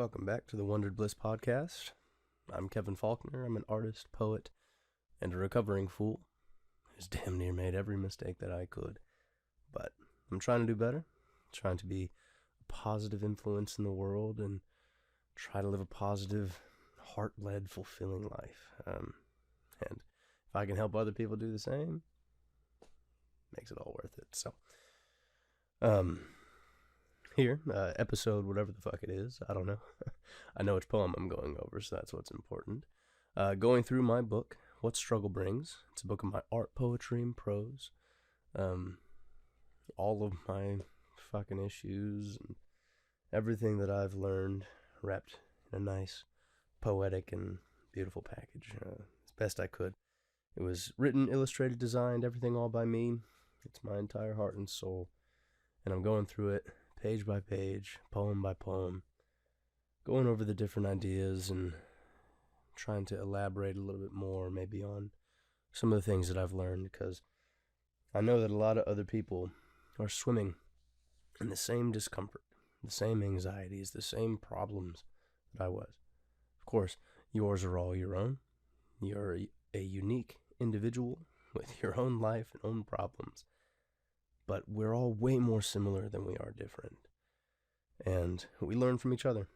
Welcome back to the Wondered Bliss Podcast. I'm Kevin Faulkner. I'm an artist, poet, and a recovering fool who's damn near made every mistake that I could. But I'm trying to do better, trying to be a positive influence in the world and try to live a positive, heart-led, fulfilling life. And if I can help other people do the same, makes it all worth it. So, here, episode whatever the fuck it is, I don't know. I know which poem I'm going over, so that's what's important. Going through my book, What Struggle Brings. It's a book of my art, poetry, and prose. All of my fucking issues and everything that I've learned wrapped in a nice, poetic, and beautiful package, as best I could. It was written, illustrated, designed, everything all by me. It's my entire heart and soul, and I'm going through it page by page, poem by poem, going over the different ideas and trying to elaborate a little bit more maybe on some of the things that I've learned, because I know that a lot of other people are swimming in the same discomfort, the same anxieties, the same problems that I was. Of course, yours are all your own. You're a unique individual with your own life and own problems. But we're all way more similar than we are different. And we learn from each other.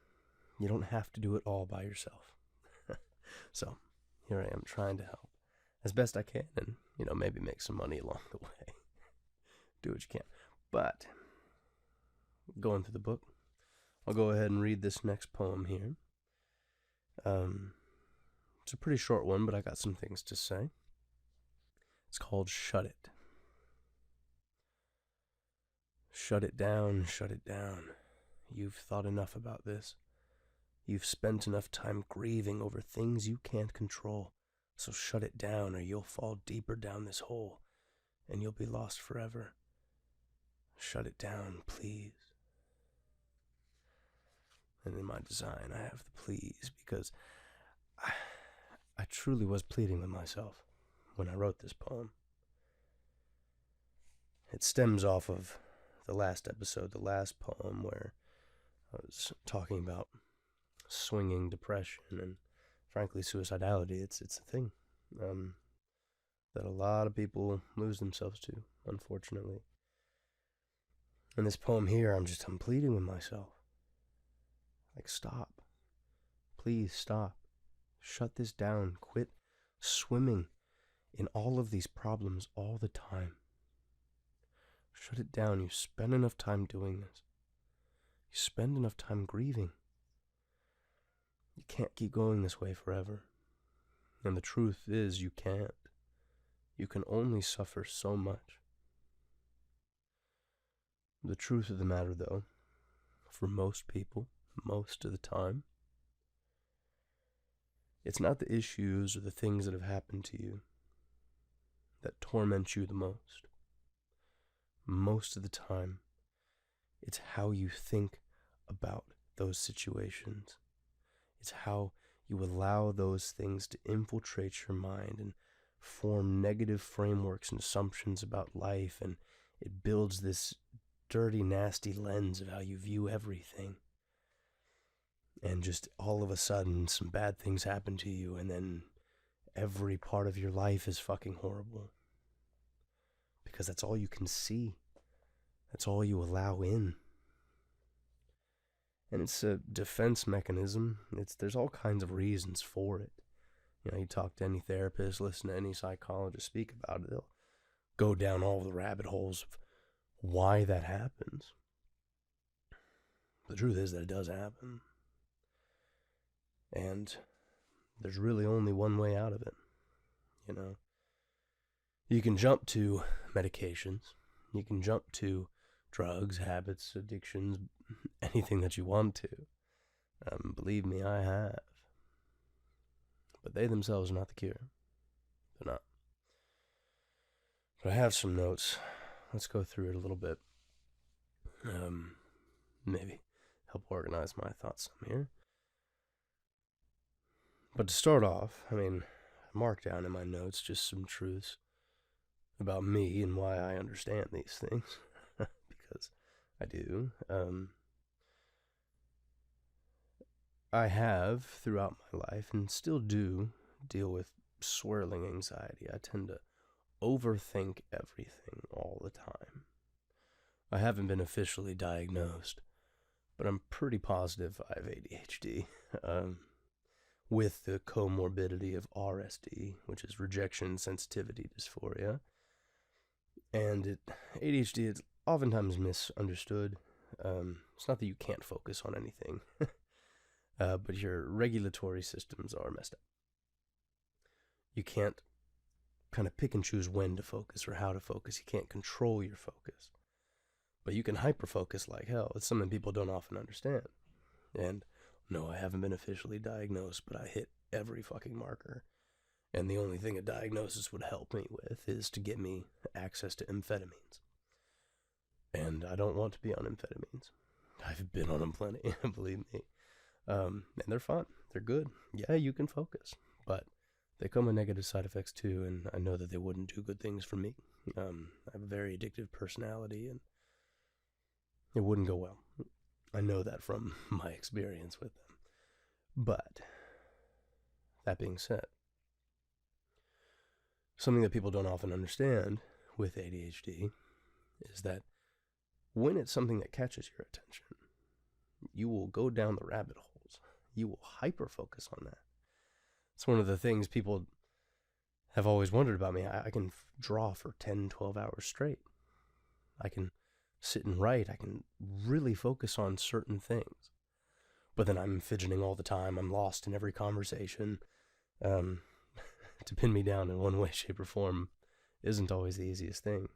You don't have to do it all by yourself. So, here I am trying to help as best I can and, maybe make some money along the way. Do what you can. But, going through the book, I'll go ahead and read this next poem here. It's a pretty short one, but I got some things to say. It's called Shut It. Shut it down, shut it down. You've thought enough about this. You've spent enough time grieving over things you can't control. So shut it down or you'll fall deeper down this hole and you'll be lost forever. Shut it down, please. And in my design, I have the please because I truly was pleading with myself when I wrote this poem. It stems off of the last episode, the last poem, where I was talking about swinging depression and, frankly, suicidality. It's a thing that a lot of people lose themselves to, unfortunately. In this poem here, I'm pleading with myself. Like, stop. Please stop. Shut this down. Quit swimming in all of these problems all the time. Shut it down. You spend enough time doing this. You spend enough time grieving. You can't keep going this way forever. And the truth is, you can't. You can only suffer so much. The truth of the matter, though, for most people, most of the time, it's not the issues or the things that have happened to you that torment you the most. Most of the time, it's how you think about those situations. It's how you allow those things to infiltrate your mind and form negative frameworks and assumptions about life, and it builds this dirty, nasty lens of how you view everything. And just all of a sudden, some bad things happen to you, and then every part of your life is fucking horrible. Because that's all you can see. That's all you allow in. And it's a defense mechanism. There's all kinds of reasons for it. You talk to any therapist, listen to any psychologist speak about it, they'll go down all the rabbit holes of why that happens. The truth is that it does happen. And there's really only one way out of it. You can jump to medications. You can jump to drugs, habits, addictions, anything that you want to. Believe me, I have. But they themselves are not the cure. They're not. But I have some notes. Let's go through it a little bit. Maybe help organize my thoughts some here. But to start off, I marked down in my notes just some truths about me and why I understand these things, because I do. I have throughout my life and still do deal with swirling anxiety. I tend to overthink everything all the time. I haven't been officially diagnosed, but I'm pretty positive I have ADHD, with the comorbidity of RSD, which is rejection sensitivity dysphoria. And ADHD is oftentimes misunderstood. It's not that you can't focus on anything, but your regulatory systems are messed up. You can't kind of pick and choose when to focus or how to focus. You can't control your focus. But you can hyper-focus like hell. It's something people don't often understand. And no, I haven't been officially diagnosed, but I hit every fucking marker. And the only thing a diagnosis would help me with is to get me access to amphetamines. And I don't want to be on amphetamines. I've been on them plenty, believe me. And they're fun. They're good. Yeah, you can focus. But they come with negative side effects too, and I know that they wouldn't do good things for me. I have a very addictive personality, and it wouldn't go well. I know that from my experience with them. But, that being said, something that people don't often understand with ADHD is that when it's something that catches your attention, you will go down the rabbit holes. You will hyper-focus on that. It's one of the things people have always wondered about me. I can draw for 10, 12 hours straight. I can sit and write. I can really focus on certain things. But then I'm fidgeting all the time. I'm lost in every conversation. To pin me down in one way, shape, or form isn't always the easiest thing.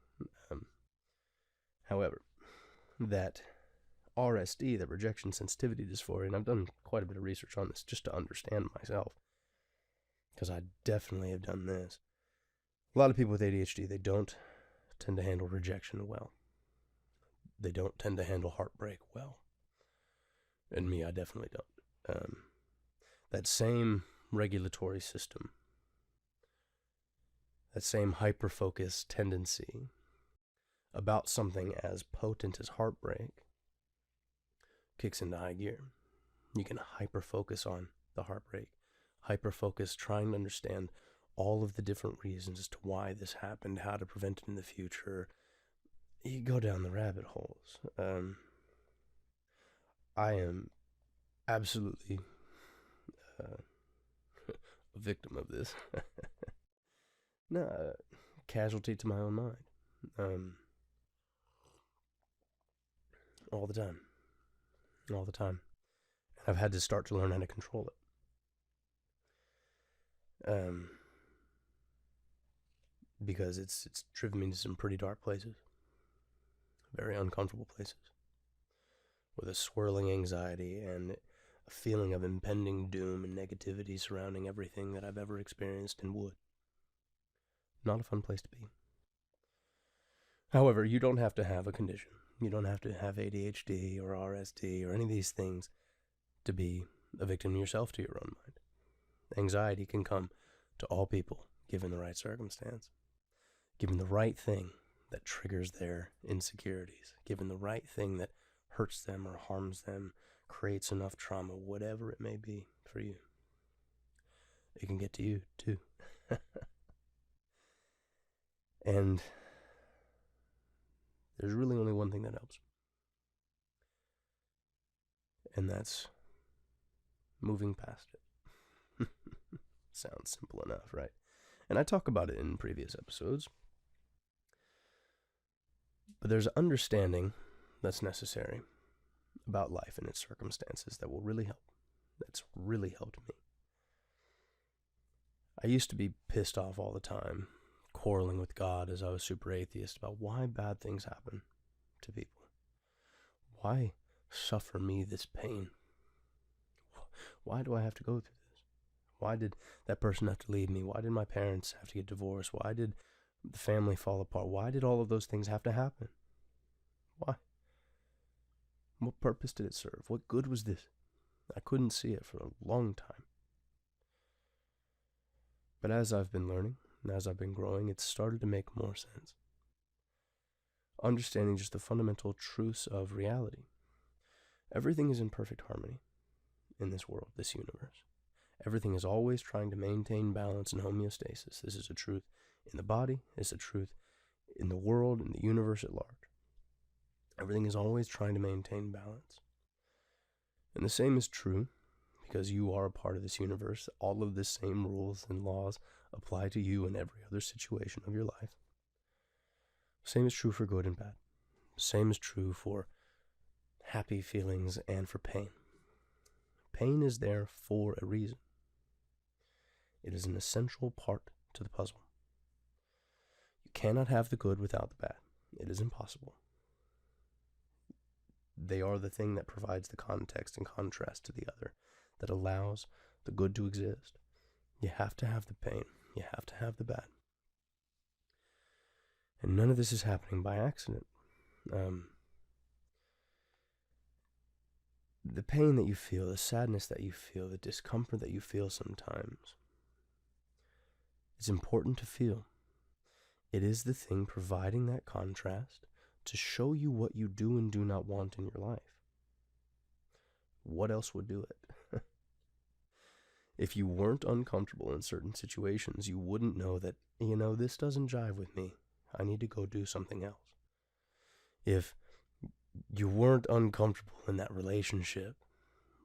However, that RSD, that rejection sensitivity dysphoria, and I've done quite a bit of research on this just to understand myself, because I definitely have done this. A lot of people with ADHD, they don't tend to handle rejection well. They don't tend to handle heartbreak well. And me, I definitely don't. That same regulatory system, that same hyper-focus tendency about something as potent as heartbreak kicks into high gear. You can hyper-focus on the heartbreak, hyper-focus trying to understand all of the different reasons as to why this happened, how to prevent it in the future. You go down the rabbit holes. I am absolutely a victim of this. No, casualty to my own mind. All the time. All the time. I've had to start to learn how to control it. Because it's driven me to some pretty dark places. Very uncomfortable places. With a swirling anxiety and a feeling of impending doom and negativity surrounding everything that I've ever experienced and would. Not a fun place to be. However, you don't have to have a condition. You don't have to have ADHD or RSD or any of these things to be a victim yourself to your own mind. Anxiety can come to all people, given the right circumstance, given the right thing that triggers their insecurities, given the right thing that hurts them or harms them, creates enough trauma, whatever it may be for you. It can get to you, too. And there's really only one thing that helps. And that's moving past it. Sounds simple enough, right? And I talk about it in previous episodes. But there's an understanding that's necessary about life and its circumstances that will really help. That's really helped me. I used to be pissed off all the time, quarreling with God as I was super atheist about why bad things happen to people. Why suffer me this pain? Why do I have to go through this? Why did that person have to leave me? Why did my parents have to get divorced? Why did the family fall apart? Why did all of those things have to happen? Why? What purpose did it serve? What good was this? I couldn't see it for a long time. But as I've been learning, and as I've been growing, it's started to make more sense. Understanding just the fundamental truths of reality. Everything is in perfect harmony. in this world, this universe. Everything is always trying to maintain balance and homeostasis. This is a truth in the body. It's a truth in the world, in the universe at large. Everything is always trying to maintain balance. And the same is true because you are a part of this universe. All of the same rules and laws apply to you in every other situation of your life. Same is true for good and bad. Same is true for happy feelings and for pain. Pain is there for a reason. It is an essential part to the puzzle. You cannot have the good without the bad. It is impossible. They are the thing that provides the context and contrast to the other, that allows the good to exist. You have to have the pain. You have to have the bad. And none of this is happening by accident. The pain that you feel, the sadness that you feel, the discomfort that you feel sometimes, it's important to feel. It is the thing providing that contrast to show you what you do and do not want in your life. What else would do it? If you weren't uncomfortable in certain situations, you wouldn't know that, this doesn't jive with me. I need to go do something else. If you weren't uncomfortable in that relationship,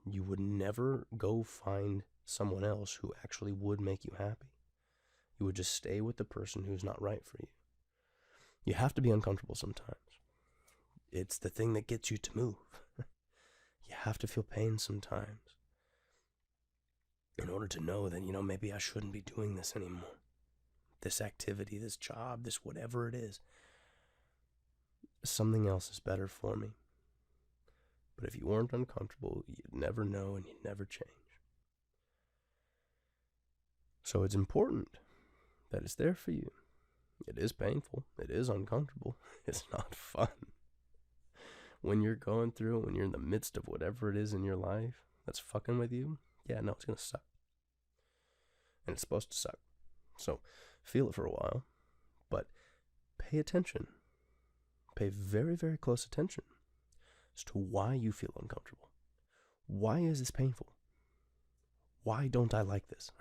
you would never go find someone else who actually would make you happy. You would just stay with the person who's not right for you. You have to be uncomfortable sometimes. It's the thing that gets you to move. You have to feel pain sometimes in order to know that, maybe I shouldn't be doing this anymore. This activity, this job, this whatever it is. Something else is better for me. But if you weren't uncomfortable, you'd never know and you'd never change. So it's important that it's there for you. It is painful. It is uncomfortable. It's not fun. When you're going through, when you're in the midst of whatever it is in your life that's fucking with you, it's going to suck. And it's supposed to suck. So feel it for a while, but pay attention. Pay very, very close attention as to why you feel uncomfortable. Why is this painful? Why don't I like this?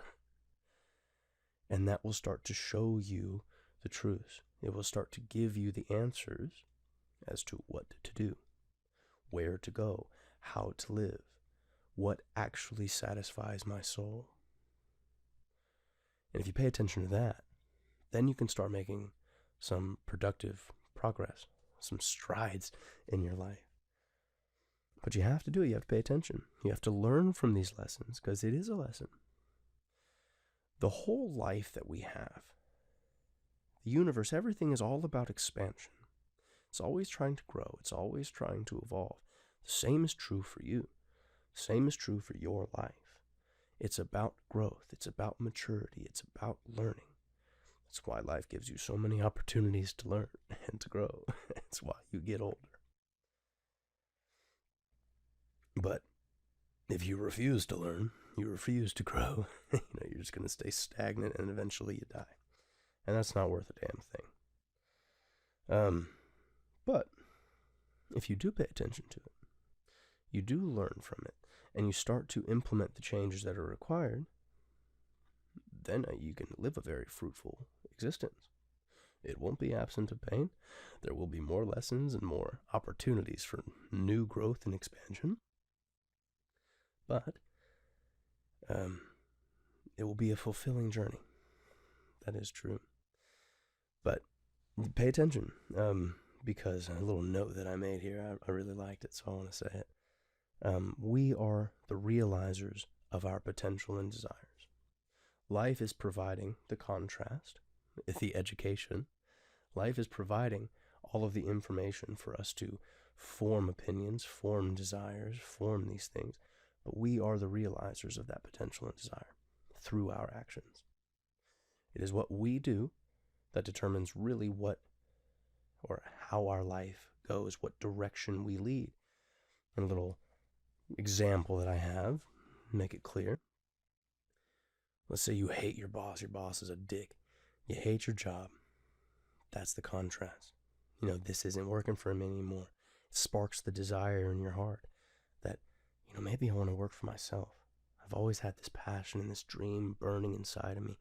And that will start to show you the truth. It will start to give you the answers as to what to do, where to go, how to live, what actually satisfies my soul. And if you pay attention to that, then you can start making some productive progress, some strides in your life. But you have to do it. You have to pay attention. You have to learn from these lessons, because it is a lesson. The whole life that we have, the universe, everything is all about expansion. It's always trying to grow. It's always trying to evolve. The same is true for you. The same is true for your life. It's about growth. It's about maturity. It's about learning. That's why life gives you so many opportunities to learn and to grow. It's why you get older. But if you refuse to learn, you refuse to grow, you're just going to stay stagnant and eventually you die. And that's not worth a damn thing. But if you do pay attention to it, you do learn from it, and you start to implement the changes that are required, then you can live a very fruitful existence. It won't be absent of pain. There will be more lessons and more opportunities for new growth and expansion. But it will be a fulfilling journey. That is true. But pay attention, because a little note that I made here, I really liked it, so I want to say it. We are the realizers of our potential and desires. Life is providing the contrast, the education. Life is providing all of the information for us to form opinions, form desires, form these things. But we are the realizers of that potential and desire through our actions. It is what we do that determines really what or how our life goes, what direction we lead. And a little example that I have, make it clear. Let's say you hate your boss is a dick. You hate your job. That's the contrast. This isn't working for him anymore. It sparks the desire in your heart that, maybe I want to work for myself. I've always had this passion and this dream burning inside of me.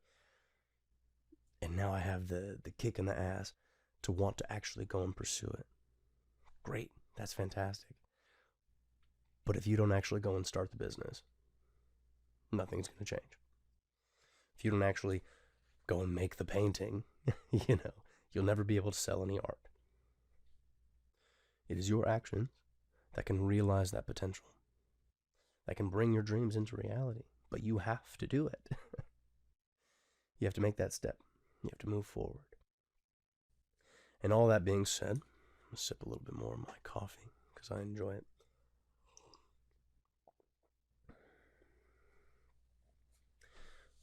And now I have the kick in the ass to want to actually go and pursue it. Great, that's fantastic. But if you don't actually go and start the business, nothing's going to change. If you don't actually go and make the painting, you'll never be able to sell any art. It is your actions that can realize that potential, that can bring your dreams into reality. But you have to do it. You have to make that step. You have to move forward. And all that being said, I'm going to sip a little bit more of my coffee because I enjoy it.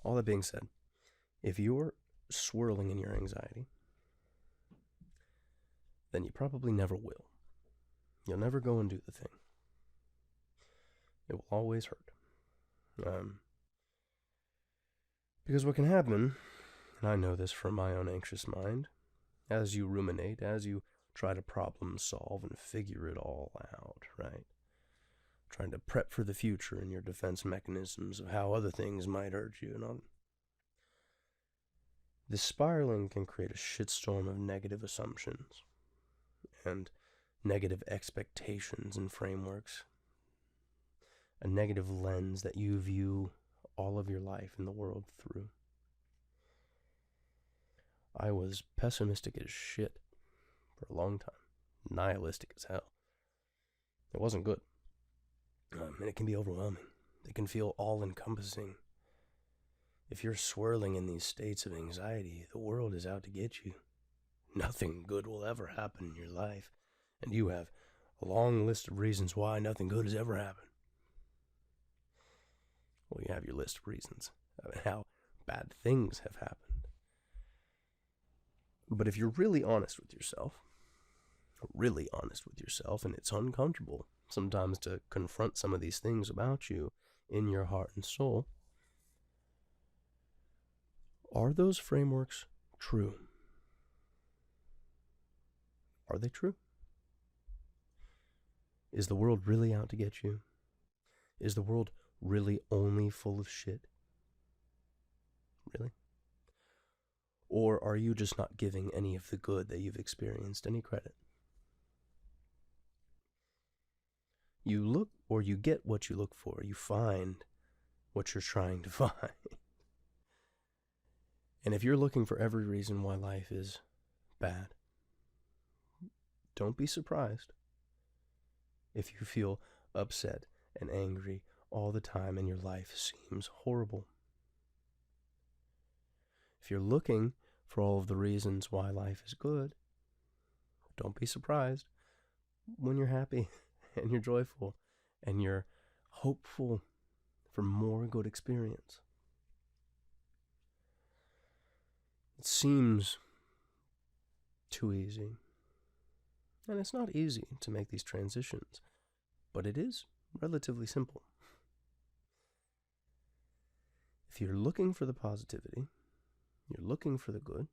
All that being said, if you're swirling in your anxiety, then you probably never will. You'll never go and do the thing. It will always hurt. Because what can happen, and I know this from my own anxious mind, as you ruminate, as you try to problem solve and figure it all out, right? Trying to prep for the future and your defense mechanisms of how other things might hurt you and all. This spiraling can create a shitstorm of negative assumptions and negative expectations and frameworks. A negative lens that you view all of your life in the world through. I was pessimistic as shit for a long time. Nihilistic as hell. It wasn't good. And it can be overwhelming. It can feel all-encompassing. If you're swirling in these states of anxiety, the world is out to get you. Nothing good will ever happen in your life. And you have a long list of reasons why nothing good has ever happened. Well, you have your list of reasons of how bad things have happened. But if you're really honest with yourself, and it's uncomfortable sometimes to confront some of these things about you in your heart and soul, are those frameworks true? Are they true? Is the world really out to get you? Is the world really only full of shit? Really? Or are you just not giving any of the good that you've experienced any credit? You look, or you get what you look for. You find what you're trying to find. And if you're looking for every reason why life is bad, don't be surprised if you feel upset and angry all the time and your life seems horrible. If you're looking for all of the reasons why life is good, don't be surprised when you're happy and you're joyful and you're hopeful for more good experience. It seems too easy. And it's not easy to make these transitions, but it is relatively simple. If you're looking for the positivity, you're looking for the good,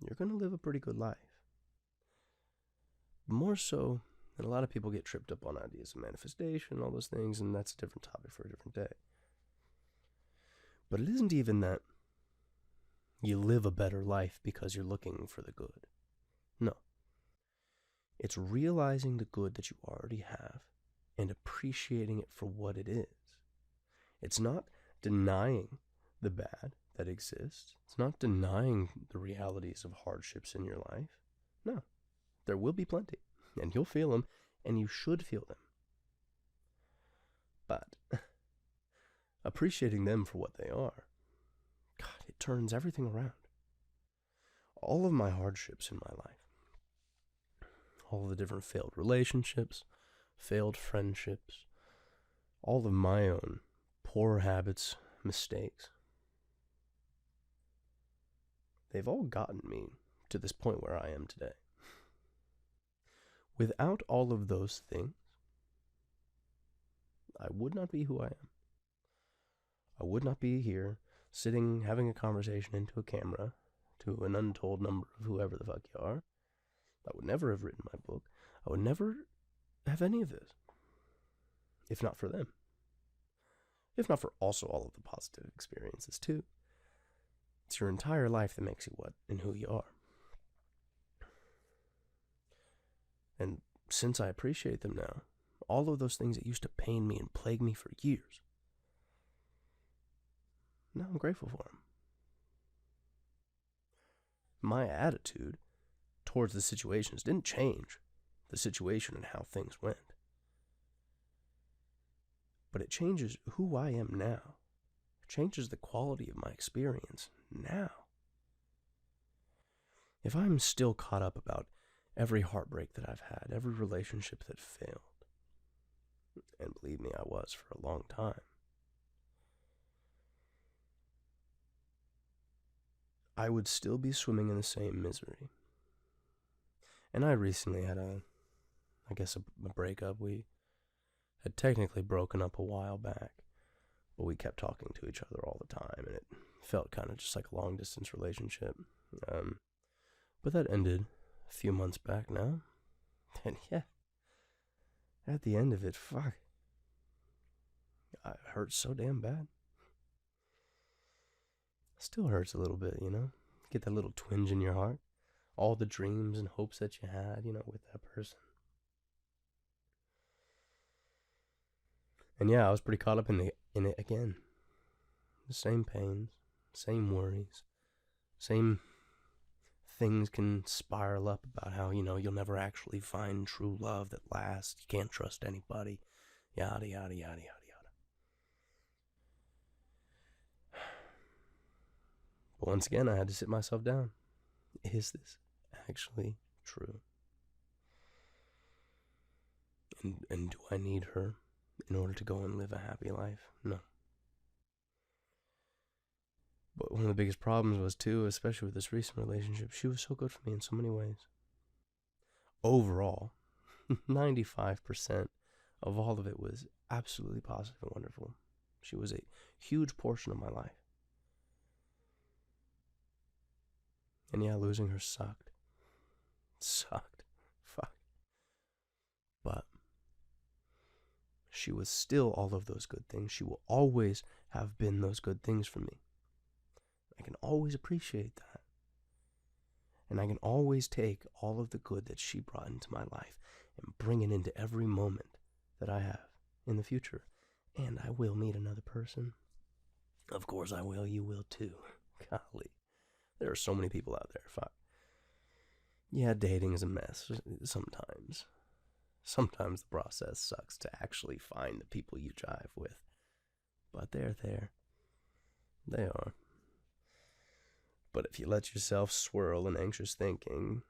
you're going to live a pretty good life. More so than a lot of people get tripped up on ideas of manifestation, all those things, and that's a different topic for a different day. But it isn't even that you live a better life because you're looking for the good. No. It's realizing the good that you already have and appreciating it for what it is. It's not denying the bad that exists. It's not denying the realities of hardships in your life. No, there will be plenty, and you'll feel them, and you should feel them. But appreciating them for what they are, God, it turns everything around. All of my hardships in my life, all the different failed relationships, failed friendships, all of my own poor habits, mistakes, they've all gotten me to this point where I am today. Without all of those things, I would not be who I am. I would not be here, sitting, having a conversation into a camera to an untold number of whoever the fuck you are. I would never have written my book. I would never have any of this. if not for them. If not for also all of the positive experiences too. It's your entire life that makes you what and who you are. And since I appreciate them now, all of those things that used to pain me and plague me for years, now I'm grateful for them. My attitude towards the situations didn't change the situation and how things went. But it changes who I am now. It changes the quality of my experience now. If I'm still caught up about every heartbreak that I've had, every relationship that failed, and believe me, I was for a long time, I would still be swimming in the same misery. And I recently had a breakup. We had technically broken up a while back, but we kept talking to each other all the time, and it felt kind of just like a long-distance relationship. But that ended a few months back now, and yeah, at the end of it, fuck, it hurts so damn bad. Still hurts a little bit, Get that little twinge in your heart. All the dreams and hopes that you had, with that person. And yeah, I was pretty caught up in it again. The same pains, same worries, same things can spiral up about how, you'll never actually find true love that lasts. You can't trust anybody. Yada, yada, yada, yada, yada. But once again, I had to sit myself down. Is this actually true? And do I need her in order to go and live a happy life? No. But one of the biggest problems was too, especially with this recent relationship, she was so good for me in so many ways. Overall, 95% of all of it was absolutely positive and wonderful. She was a huge portion of my life. And yeah, losing her sucked. Sucked. Fuck. But she was still all of those good things. She will always have been those good things for me. I can always appreciate that. And I can always take all of the good that she brought into my life and bring it into every moment that I have in the future. And I will meet another person. Of course I will. You will too. Golly. There are so many people out there. Fuck. Yeah, dating is a mess sometimes. Sometimes the process sucks to actually find the people you jive with. But they're there. They are. But if you let yourself swirl in anxious thinking,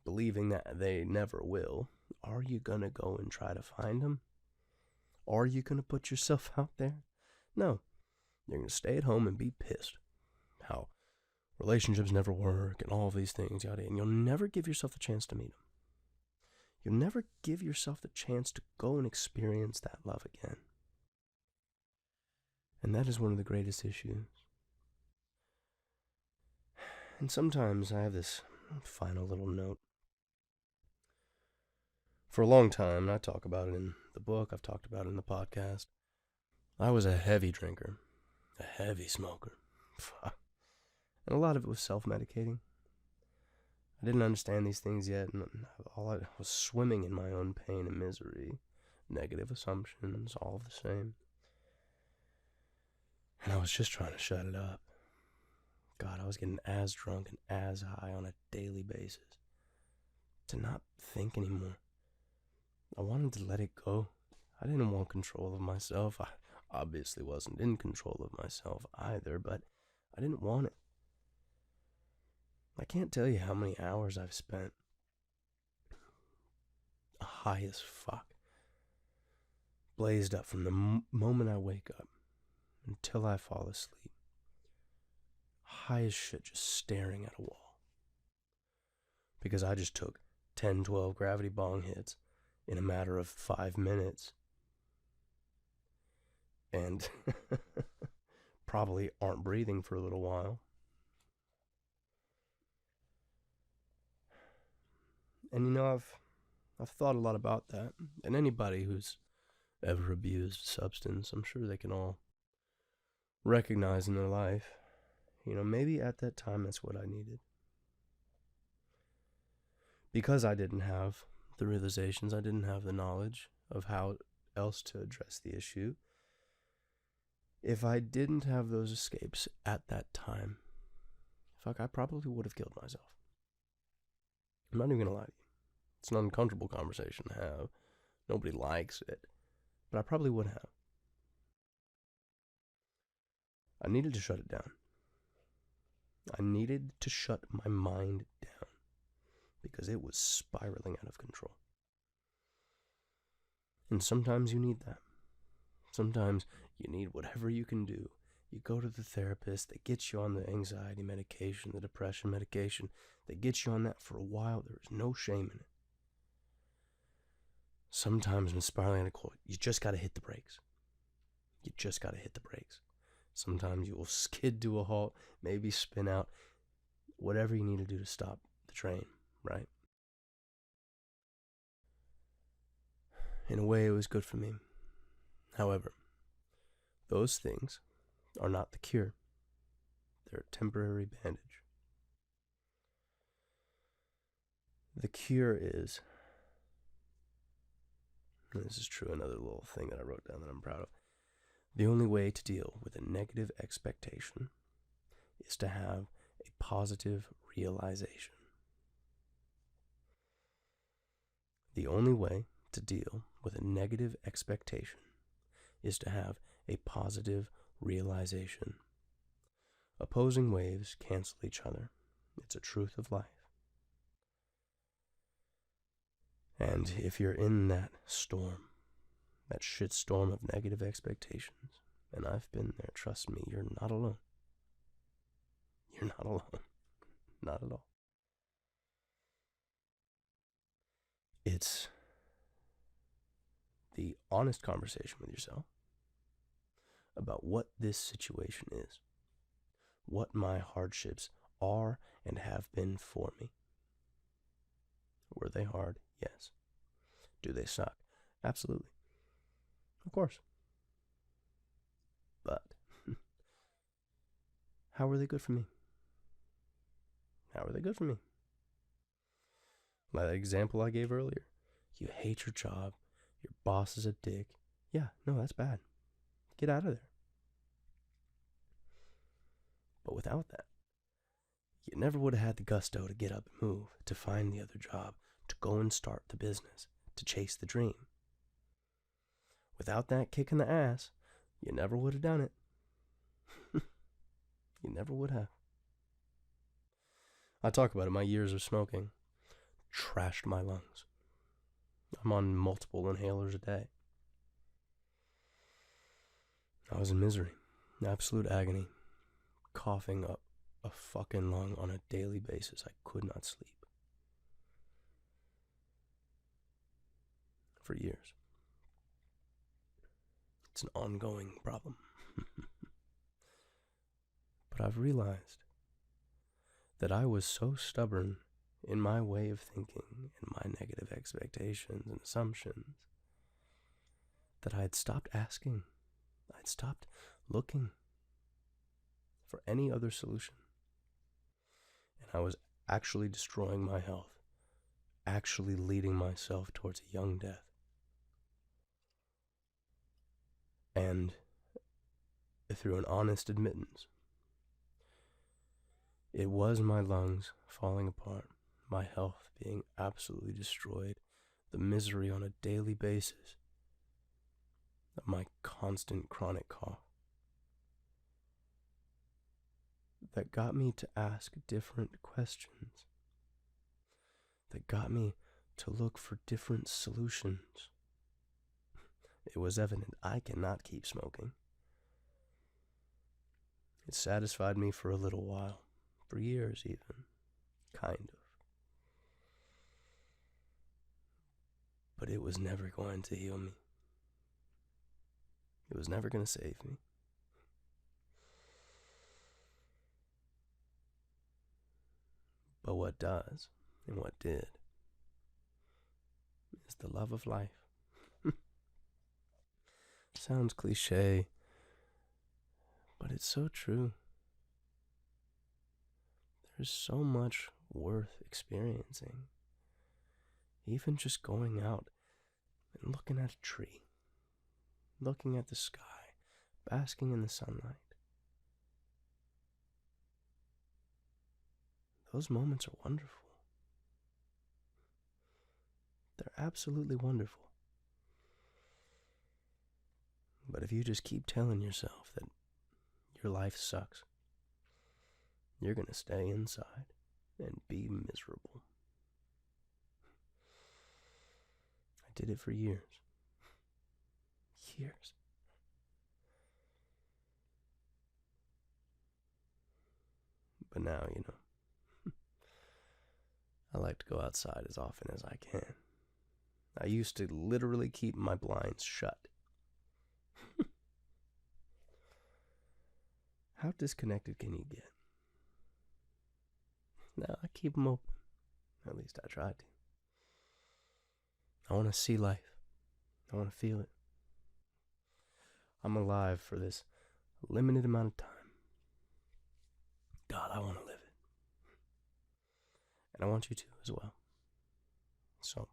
believing that they never will, are you going to go and try to find them? Are you going to put yourself out there? No. You're going to stay at home and be pissed. How relationships never work and all of these things, yada, and you'll never give yourself the chance to meet them. You'll never give yourself the chance to go and experience that love again. And that is one of the greatest issues. And sometimes I have this final little note. For a long time, and I talk about it in the book, I've talked about it in the podcast, I was a heavy drinker, a heavy smoker. And a lot of it was self-medicating. I didn't understand these things yet, and I was swimming in my own pain and misery, negative assumptions, all the same. And I was just trying to shut it up. God, I was getting as drunk and as high on a daily basis. To not think anymore. I wanted to let it go. I didn't want control of myself. I obviously wasn't in control of myself either, but I didn't want it. I can't tell you how many hours I've spent high as fuck. Blazed up from the moment I wake up until I fall asleep. High as shit, just staring at a wall. Because I just took 10, 12 gravity bong hits in a matter of 5 minutes. And probably aren't breathing for a little while. And I've thought a lot about that. And anybody who's ever abused a substance, I'm sure they can all recognize in their life, maybe at that time that's what I needed. Because I didn't have the realizations, I didn't have the knowledge of how else to address the issue. If I didn't have those escapes at that time, I probably would have killed myself. I'm not even going to lie to you. It's an uncomfortable conversation to have. Nobody likes it. But I probably would have. I needed to shut it down. I needed to shut my mind down because it was spiraling out of control. And sometimes you need that. Sometimes you need whatever you can do. You go to the therapist, they get you on the anxiety medication, the depression medication. They get you on that for a while. There is no shame in it. Sometimes when spiraling out of control, you just got to hit the brakes. You just got to hit the brakes. Sometimes you will skid to a halt, maybe spin out, whatever you need to do to stop the train, right? In a way, it was good for me. However, those things are not the cure. They're a temporary bandage. The cure is, and this is true, another little thing that I wrote down that I'm proud of. The only way to deal with a negative expectation is to have a positive realization. The only way to deal with a negative expectation is to have a positive realization. Opposing waves cancel each other. It's a truth of life. And if you're in that storm, that shit storm of negative expectations, and I've been there, trust me, you're not alone. You're not alone. Not at all. It's the honest conversation with yourself about what this situation is, what my hardships are and have been for me. Were they hard? Yes. Do they suck? Absolutely. Of course. But how were they good for me? How were they good for me? Like that example I gave earlier. You hate your job. Your boss is a dick. Yeah, no, that's bad. Get out of there. But without that, you never would have had the gusto to get up and move, to find the other job, to go and start the business, to chase the dream. Without that kick in the ass, you never would have done it. You never would have. I talk about it. My years of smoking trashed my lungs. I'm on multiple inhalers a day. I was in misery, absolute agony, coughing up a fucking lung on a daily basis. I could not sleep. For years. It's an ongoing problem. But I've realized that I was so stubborn in my way of thinking and my negative expectations and assumptions that I had stopped asking. I'd stopped looking for any other solution. And I was actually destroying my health, actually leading myself towards a young death. And through an honest admittance, it was my lungs falling apart, my health being absolutely destroyed, the misery on a daily basis of my constant chronic cough that got me to ask different questions, that got me to look for different solutions. It was evident I cannot keep smoking. It satisfied me for a little while, for years even, kind of. But it was never going to heal me. It was never going to save me. But what does, and what did, is the love of life. Sounds cliche, but it's so true. There's so much worth experiencing. Even just going out and looking at a tree, looking at the sky, basking in the sunlight. Those moments are wonderful. They're absolutely wonderful. But if you just keep telling yourself that your life sucks, you're going to stay inside and be miserable. I did it for years. Years. But now, I like to go outside as often as I can. I used to literally keep my blinds shut. How disconnected can you get? No, I keep them open. At least I try to. I want to see life. I want to feel it. I'm alive for this limited amount of time. God, I want to live it. And I want you to as well. So,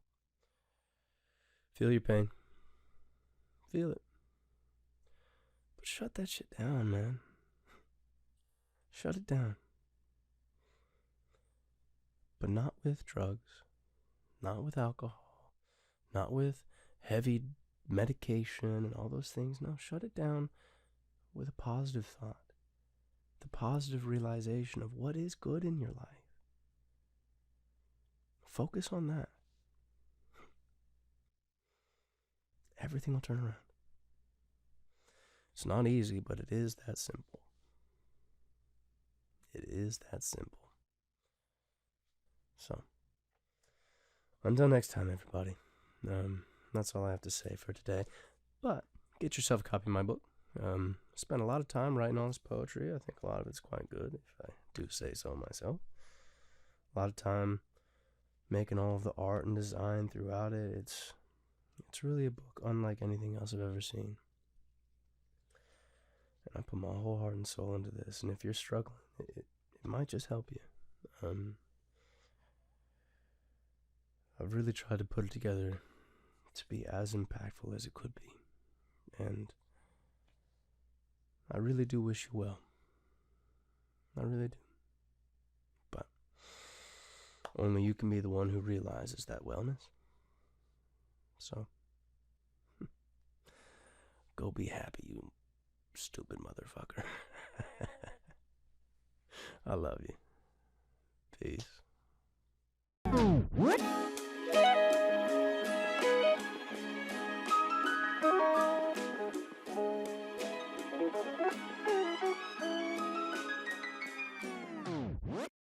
feel your pain. Feel it. But shut that shit down, man. Shut it down. But not with drugs. Not with alcohol. Not with heavy medication and all those things. No, shut it down with a positive thought. The positive realization of what is good in your life. Focus on that. Everything will turn around. It's not easy, but it is that simple. It is that simple. So, until next time, everybody. That's all I have to say for today. But get yourself a copy of my book. Spent a lot of time writing all this poetry. I think a lot of it's quite good, if I do say so myself. A lot of time making all of the art and design throughout it. It's really a book unlike anything else I've ever seen. And I put my whole heart and soul into this. And if you're struggling, it might just help you. I've really tried to put it together to be as impactful as it could be. And I really do wish you well. I really do. But only you can be the one who realizes that wellness. So, go be happy, you stupid motherfucker. I love you. Peace.